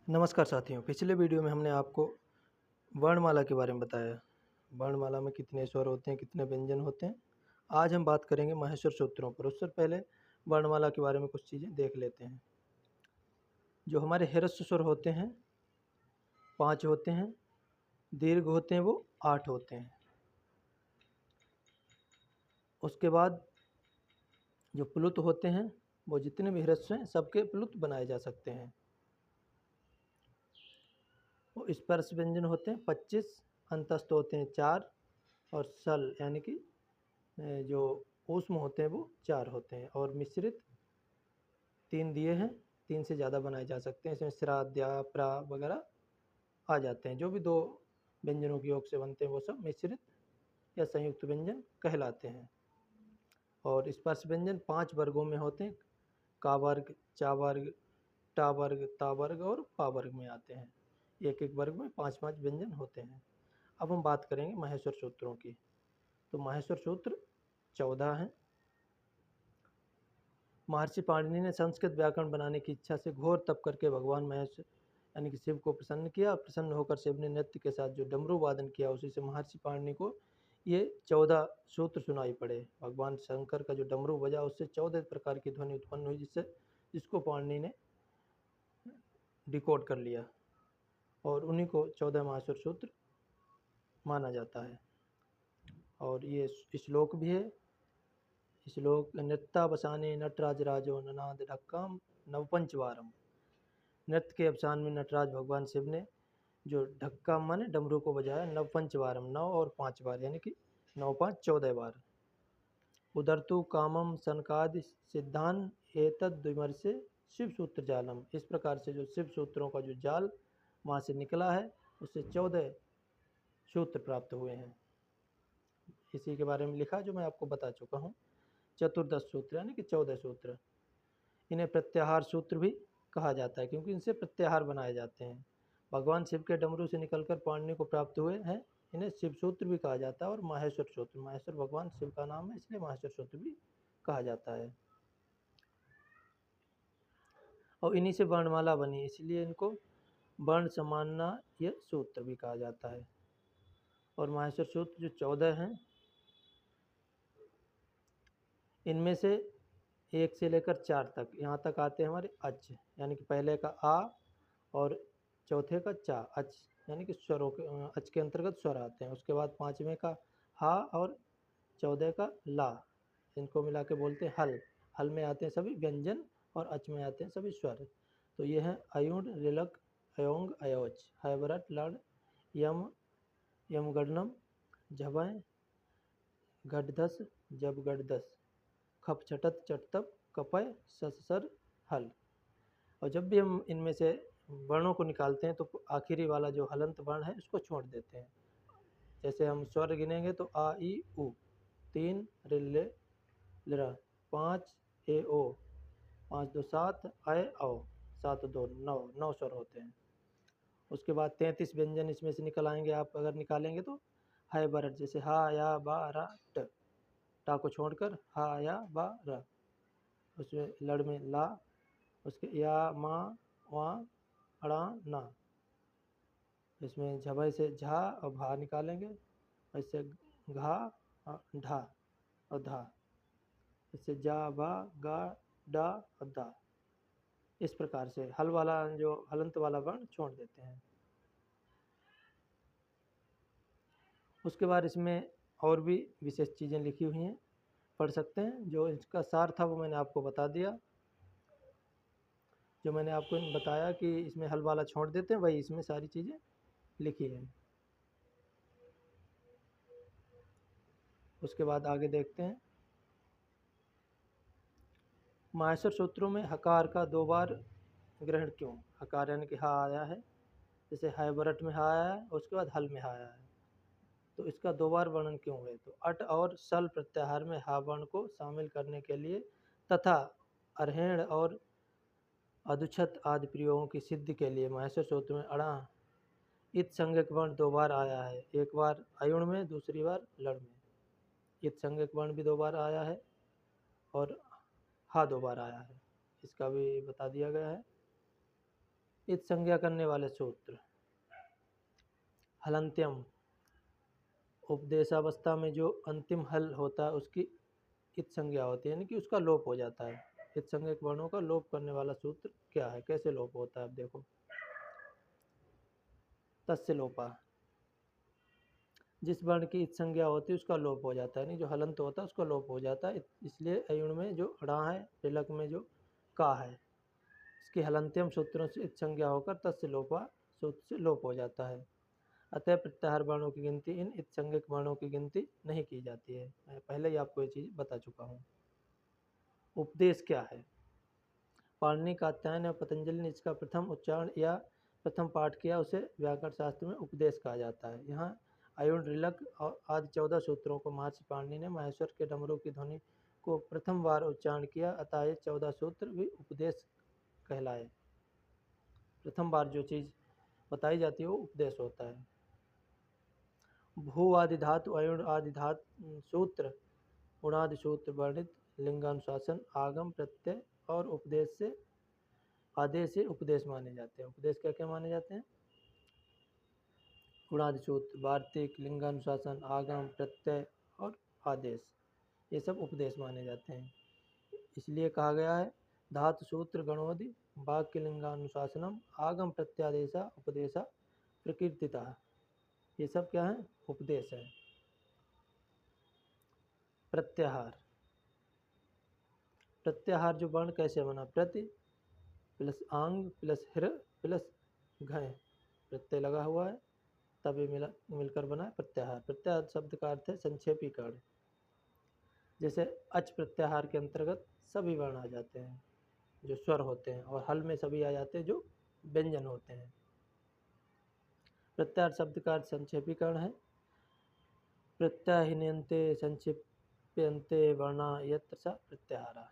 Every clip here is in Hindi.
नमस्कार साथियों, पिछले वीडियो में हमने आपको वर्णमाला के बारे में बताया। वर्णमाला में कितने स्वर होते हैं, कितने व्यंजन होते हैं। आज हम बात करेंगे माहेश्वर सूत्रों पर। उससे पहले वर्णमाला के बारे में कुछ चीज़ें देख लेते हैं। जो हमारे ह्रस्व स्वर होते हैं 5 होते हैं, दीर्घ होते हैं वो 8 होते हैं। उसके बाद जो प्लुत होते हैं वो जितने भी ह्रस्व हैं सबके प्लुत बनाए जा सकते हैं। वो स्पर्श व्यंजन होते हैं 25, अंतस्थ होते हैं 4 और सल यानी कि जो ऊष्म होते हैं वो 4 होते हैं और मिश्रित 3 दिए हैं। 3 से ज़्यादा बनाए जा सकते हैं। इसमें श्राद्ध या प्रा वगैरह आ जाते हैं। जो भी 2 व्यंजनों के योग से बनते हैं वो सब मिश्रित या संयुक्त व्यंजन कहलाते हैं। और स्पर्श व्यंजन 5 वर्गों में होते हैं। का वर्ग, चा वर्ग, टा वर्ग, ता वर्ग और पा वर्ग में आते हैं। एक एक वर्ग में 5-5 व्यंजन होते हैं। अब हम बात करेंगे माहेश्वर सूत्रों की। तो माहेश्वर सूत्र 14 हैं। महर्षि पाणिनि ने संस्कृत व्याकरण बनाने की इच्छा से घोर तप करके भगवान महेश यानी कि शिव को प्रसन्न किया। प्रसन्न होकर शिव ने नृत्य के साथ जो डमरू वादन किया उसी से महर्षि पाणिनि को ये 14 सूत्र सुनाई पड़े। भगवान शंकर का जो डमरू बजा उससे 14 प्रकार की ध्वनि उत्पन्न हुई जिसको पाणिनि ने डिकोड कर लिया और उन्हीं को 14 माहेश्वर सूत्र माना जाता है। और ये श्लोक भी है। श्लोक नृत्यावसाने नटराजराजो ननाद ढक्काम नवपंचवारम। नृत्य के अवसान में नटराज भगवान शिव ने जो ढक्का माने डमरू को बजाया नवपंचवारम, 9 और 5 बार यानी कि 9 5 14 बार। उदरतु कामम सनकादि सिद्धान एतद विमर्शे शिव सूत्र जालम। इस प्रकार से जो शिव सूत्रों का जो जाल वहाँ से निकला है उससे 14 सूत्र प्राप्त हुए हैं। इसी के बारे में लिखा जो मैं आपको बता चुका हूँ। चतुर्दश सूत्र यानी कि 14 सूत्र। इन्हें प्रत्याहार सूत्र भी कहा जाता है क्योंकि इनसे प्रत्याहार बनाए जाते हैं। भगवान शिव के डमरू से निकलकर पाणिनि को प्राप्त हुए हैं। इन्हें शिव सूत्र भी कहा जाता है और माहेश्वर सूत्र, माहेश्वर भगवान शिव का नाम है इसलिए माहेश्वर सूत्र भी कहा जाता है। और इन्हीं से वर्णमाला बनी इसलिए इनको वर्ण समान्वय सूत्र भी कहा जाता है। और माहेश्वर सूत्र जो 14 हैं इनमें से 1 से लेकर 4 तक यहाँ तक आते हैं हमारे अच यानी कि पहले का आ और चौथे का चा, अच यानी कि स्वरों के अच के अंतर्गत स्वर आते हैं। उसके बाद 5वें का हा और 14 का ला, इनको मिला के बोलते हैं हल। हल में आते हैं सभी व्यंजन और अच में आते हैं सभी स्वर। तो ये हैं अयुण, रिलक, अयोंग, अयोच, हैबरट, लड़, यम, यमगढ़नम, झबय, गढ़दस, जब गढ़दस, खप छटत चटतप, कपय, ससर, हल। और जब भी हम इनमें से वर्णों को निकालते हैं तो आखिरी वाला जो हलंत वर्ण है उसको छोड़ देते हैं। जैसे हम स्वर गिनेंगे तो आ ई उ, 3 रिल्ले लरा, 5 ए ओ, 5 2 7 आय औ, 7 2 9, 9 स्वर होते हैं। उसके बाद 33 व्यंजन इसमें से निकल आएंगे। आप अगर निकालेंगे तो हाय बरट, जैसे हा या बा रा ट, टा को छोड़कर हा या बा र। उसमें लड़ में ला, उसके या मा वा अड़ा ना। इसमें झबई से झा और भा निकालेंगे। इससे घा ढा और धा। इससे जा बा गा डा और दा। इस प्रकार से हल वाला जो हलंत वाला वर्ण छोड़ देते हैं। उसके बाद इसमें और भी विशेष चीज़ें लिखी हुई हैं, पढ़ सकते हैं। जो इसका सार था वो मैंने आपको बता दिया। जो मैंने आपको बताया कि इसमें हल वाला छोड़ देते हैं वही इसमें सारी चीज़ें लिखी हैं। उसके बाद आगे देखते हैं। माहेश्वर सूत्रों में हकार का 2 बार ग्रहण क्यों? हकार यानी कि हा आया है, जैसे हैबरट में हा आया है उसके बाद हल में हा आया है, तो इसका 2 बार वर्णन क्यों हुए? तो अट और सल प्रत्याहार में हा वर्ण को शामिल करने के लिए तथा अरहेण और अधुछत आदि प्रयोगों की सिद्धि के लिए माहेश्वर सूत्र में अड़ा इत संज्ञक वर्ण 2 बार आया है। एक बार अयुण में, दूसरी बार लड़ में। इत संज्ञक वर्ण भी 2 बार आया है और हा 2 बार आया है, इसका भी बता दिया गया है। इत संज्ञा करने वाले सूत्र। हलंत्यम, उपदेशावस्था में जो अंतिम हल होता है उसकी इत संज्ञा होती है, यानी कि उसका लोप हो जाता है। इत संज्ञक वर्णों का लोप करने वाला सूत्र क्या है, कैसे लोप होता है, अब देखो। तस्य लोपा, जिस वर्ण की इत संज्ञा होती है उसका लोप हो जाता है, नहीं जो हलंत होता है उसका लोप हो जाता है। इसलिए अयुण में जो अड़ा है, ऋलक में जो का है, इसकी हलंत्यम सूत्रों से इत संज्ञा होकर तस्य लोपा सूत्र से लोप हो जाता है। अतः प्रत्याहार वर्णों की गिनती इन इत संज्ञक वर्णों की गिनती नहीं की जाती है। मैं पहले ही आपको ये चीज़ बता चुका हूँ। उपदेश क्या है? पाणिनि, कात्यायन और पतंजलि ने इसका प्रथम उच्चारण या प्रथम पाठ किया, उसे व्याकरण शास्त्र में उपदेश कहा जाता है। यहाँ अयुण, ऋलक और आदि 14 सूत्रों को महर्षि पाणिनि ने महेश्वर के डमरू की ध्वनि को प्रथम बार उच्चारण किया, अतः ये 14 सूत्र भी उपदेश कहलाए। प्रथम बार जो चीज़ बताई जाती है वो उपदेश होता है। भू आदि धातु, अयुण आदि धातु सूत्र, उणादि सूत्र वर्णित लिंगानुशासन, आगम, प्रत्यय और उपदेश से आदेश से उपदेश माने जाते हैं। उपदेश क्या क्या माने जाते हैं? उणादि सूत्र, वार्तिक, लिंगानुशासन, आगम, प्रत्यय और आदेश, ये सब उपदेश माने जाते हैं। इसलिए कहा गया है धातु सूत्र गणोदि वाक्य लिंगानुशासनम आगम प्रत्यादेशा उपदेशा प्रकीर्तिता, ये सब क्या है? उपदेश है। प्रत्याहार, प्रत्याहार जो वर्ण कैसे बना? प्रति प्लस आंग प्लस हिर प्लस घय, प्रत्यय लगा हुआ है तब ये मिलकर बना है प्रत्याहार। प्रत्याहार शब्द का अर्थ है संक्षेपीकरण। जैसे अच प्रत्याहार के अंतर्गत सभी वर्ण आ जाते हैं जो स्वर होते हैं, और हल में सभी आ जाते हैं जो व्यंजन होते हैं। प्रत्याहार शब्द का अर्थ संक्षेपीकरण है। प्रत्याहिन्यन्ते संक्षिप्यन्ते वर्णा यत्र स प्रत्याहारा,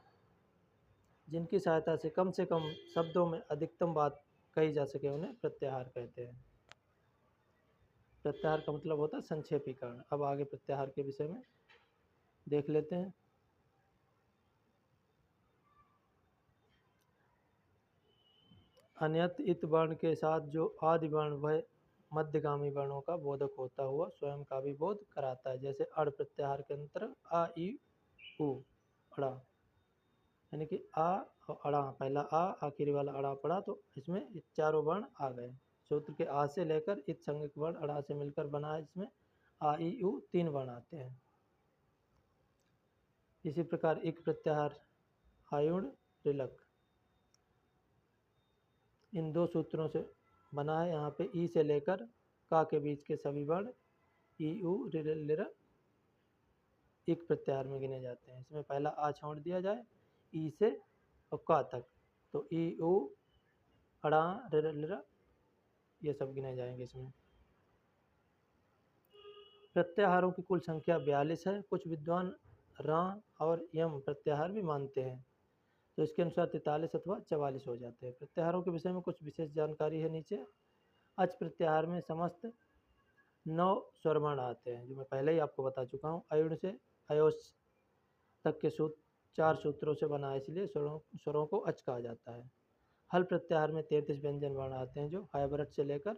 जिनकी सहायता से कम शब्दों में अधिकतम बात कही जा सके उन्हें प्रत्याहार कहते हैं। प्रत्याहार का मतलब होता है संक्षेपीकरण। अब आगे प्रत्याहार के विषय में देख लेते हैं। अन्यत इत वर्ण के साथ जो आदि वर्ण वह मध्यगामी वर्णों का बोधक होता हुआ स्वयं का भी बोध कराता है। जैसे अड़ प्रत्याहार के अंतर आ ई उ अड़ा, यानी कि आ और अड़ा, पहला आ आखिरी वाला अड़ा पड़ा तो इसमें चारों वर्ण आ गए। सूत्र के आ से लेकर इत संज्ञक वर्ण अड़ा से मिलकर बना है, इसमें आ ई उ 3 वर्ण आते हैं। इसी प्रकार इक प्रत्याहार आयुण ऋलक इन 2 सूत्रों से बना है। यहाँ पे ई से लेकर का के बीच के सभी वर्ण ई उ लिर इक प्रत्याहार में गिने जाते हैं। इसमें पहला आ छोड़ दिया जाए ई से और का तक, तो ई उ अड़ा लिर ये सब गिने जाएंगे इसमें। प्रत्याहारों की कुल संख्या 42 है। कुछ विद्वान रा और यम प्रत्याहार भी मानते हैं, तो इसके अनुसार 43 अथवा 44 हो जाते हैं। प्रत्याहारों के विषय में कुछ विशेष जानकारी है नीचे। अच प्रत्याहार में समस्त 9 स्वरवर्ण आते हैं, जो मैं पहले ही आपको बता चुका हूँ। अयुण से अयोश तक के सूत्र 4 सूत्रों से बना है, इसलिए स्वरों को अच कहा जाता है। हल प्रत्याहार में 33 व्यंजन वर्ण आते हैं, जो हायवरट से लेकर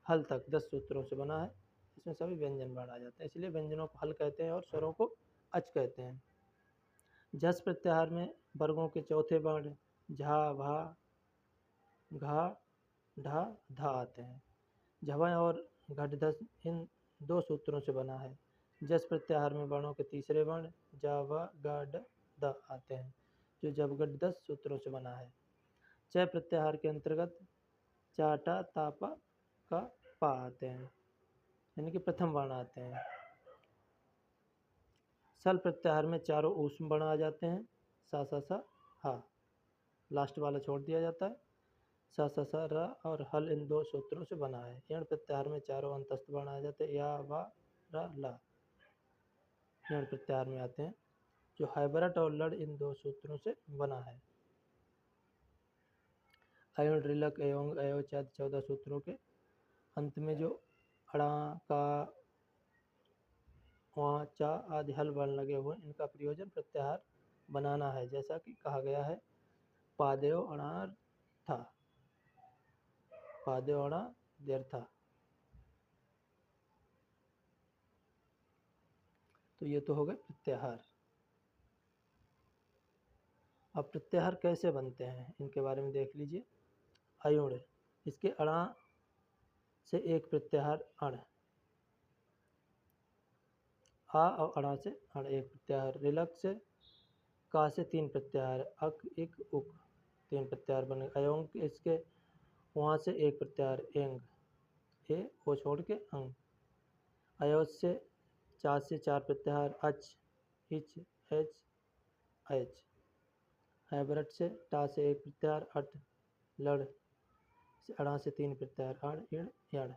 हल तक 10 सूत्रों से बना है। इसमें सभी व्यंजन वर्ण आ जाते हैं, इसलिए व्यंजनों को हल कहते हैं और स्वरों को अच कहते हैं। झस प्रत्याहार में वर्गों के चौथे वर्ण झा भा घा ढा धा आते हैं। झवा और घटधस इन 2 सूत्रों से बना है। जस प्रत्याहार में वर्णों के तीसरे वर्ण जा व ग ड द आते हैं, जो जबगढ़ 10 सूत्रों से बना है। च प्रत्याहार के अंतर्गत चाटा तापा का पा आते हैं, यानी कि प्रथम वर्ण आते हैं। सल प्रत्याहार में चारों ऊष्म वर्ण आ जाते हैं। सा सा सा हा, लास्ट वाला छोड़ दिया जाता है। सा सा सा र और हल इन 2 सूत्रों से बना है। यण प्रत्याहार में चारों अंतस्थ वर्ण आ जाते हैं। या वा र ला यण प्रत्याहार में आते हैं, जो हाइब्रिड और लड़ इन 2 सूत्रों से बना है। अयुण ऋलक एवं अयोच आदि 14 सूत्रों के अंत में जो अड़ा का वहाँ चा आदि हल वर्ण लगे हुए, इनका प्रयोजन प्रत्याहार बनाना है, जैसा कि कहा गया है पादेव अणार था। पादेवाड़ा दीर्घा। तो ये तो हो गए प्रत्याहार। अब प्रत्याहार कैसे बनते हैं इनके बारे में देख लीजिए। अयुण, इसके अणा से एक प्रत्याहार अण, आ और अणा से अण एक प्रत्याहार। ऋलक से का से तीन प्रत्याहार, अक इक उक तीन प्रत्याहार बने। अयोंग इसके वहाँ से एक प्रत्याहार एंग, ए वो छोड़ के अंग। अयोच से चा से चार प्रत्याहार, अच इच एच एच। हैबरट से टा से एक प्रत्याहार, अट लड़ से अड़ा से तीन प्रत्याहार, अण इण यण।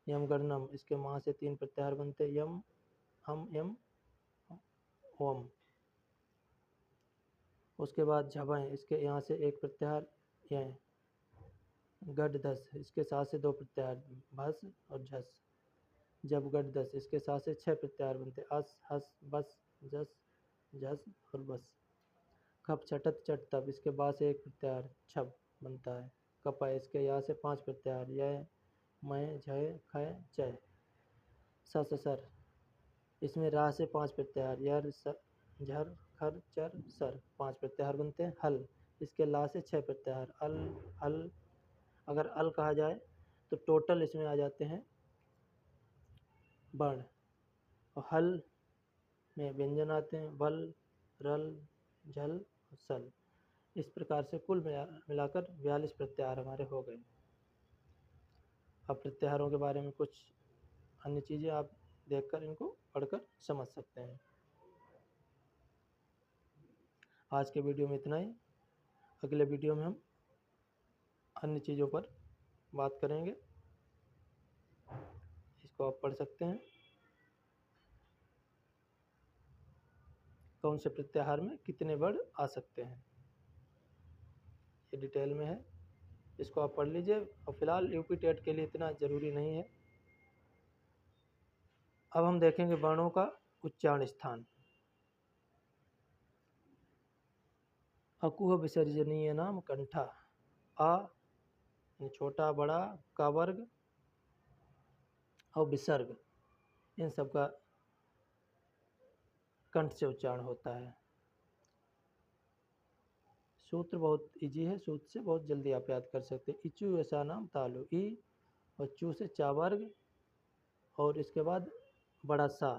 यमगणनम, इसके माँ से तीन प्रत्याहार बनते, यम हम यम ओम। उसके बाद झबें, इसके यहाँ से एक प्रत्याहार यह। गढ़ धस, इसके साथ से दो प्रत्याहार, भस और झस। जब गढ़ दस, इसके साथ से छह प्रत्याहार बनते, अस हस बस जस झस और बस। खप छटत चट तब, इसके बाद से एक प्रत्याहार छब बनता है। कपा, इसके यहाँ से पांच प्रत्याहार, यह मैं झय खय चय। सर, इसमें रा से पांच प्रत्याहार, यर झर खर चर सर पांच प्रत्याहार बनते हैं। हल, इसके ला से छह प्रत्याहार, अल हल। अगर अल कहा जाए तो टोटल इसमें आ जाते हैं वर्ण, और हल में व्यंजन आते हैं, बल रल झल और सल। इस प्रकार से कुल मिलाकर 42 प्रत्याहार हमारे हो गए। अब प्रत्याहारों के बारे में कुछ अन्य चीज़ें आप देखकर इनको पढ़कर समझ सकते हैं। आज के वीडियो में इतना ही। अगले वीडियो में हम अन्य चीज़ों पर बात करेंगे। इसको आप पढ़ सकते हैं। कौन से प्रत्याहार में कितने वर्ण आ सकते हैं, ये डिटेल में है। इसको आप पढ़ लीजिए। और फिलहाल यूपी टेट के लिए इतना ज़रूरी नहीं है। अब हम देखेंगे वर्णों का उच्चारण स्थान। अकुह विसर्जनीय नाम कंठा, आ छोटा बड़ा का वर्ग और विसर्ग, इन सब का कंठ से उच्चारण होता है। सूत्र बहुत इजी है, सूत्र से बहुत जल्दी आप याद कर सकते हैं। इचू ऐसा नाम तालु, ई और चू से चा वर्ग और इसके बाद बड़ा सा,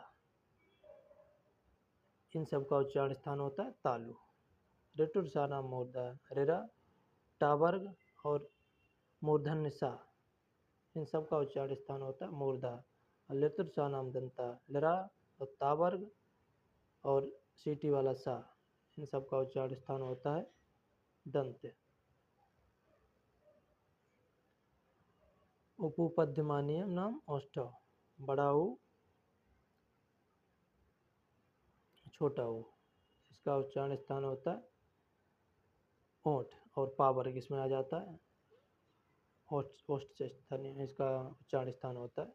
इन सब का उच्चारण स्थान होता है तालु। ऋटुर सा नाम मूर्धा, रिरा टा वर्ग और मूर्धन्य सा, इन सब का उच्चारण स्थान होता है मूर्धा। लितुर सा नाम दंता, लरा और ता वर्ग और सीटी वाला सा, इन सब का उच्चारण स्थान होता है दंत। उपपद्यमानीय नाम औष्ठव, बड़ा ऊ छोटा ऊ, इसका उच्चारण स्थान होता है ओठ और पा वर्ग इसमें आ जाता है। ओष्ठ से स्थानीय इसका उच्चारण स्थान होता है।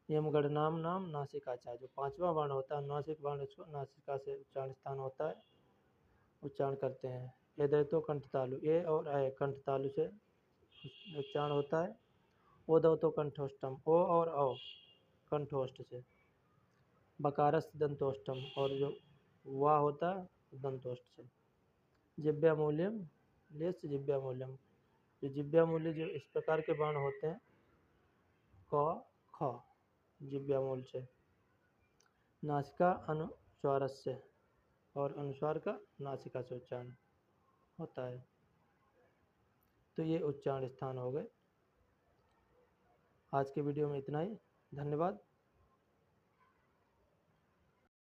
यमगणनाम नाम नासिकाचा, जो पांचवा वर्ण होता है नासिक वर्ण, इसको नासिका से उच्चारण स्थान होता है, उच्चारण करते हैं। एदय तो कंठ तालु, ए और अय कंठ तालु से उच्चारण होता है। ओदव तो कंठोष्टम, ओ और औ कंठोष्ठ से। बकारस दंतोष्टम, और जो वाह होता है दंतोष्ठ से। जिब्या मूल्यम, लेस जिब्या मूल्यम, जो जिब्या मूल्य जो इस प्रकार के वर्ण होते हैं क ख, जिब्या मूल से। नासिका अनुस्वारस से, और अनुस्वार का नासिका से उच्चारण होता है। तो ये उच्चारण स्थान हो गए। आज के वीडियो में इतना ही। धन्यवाद।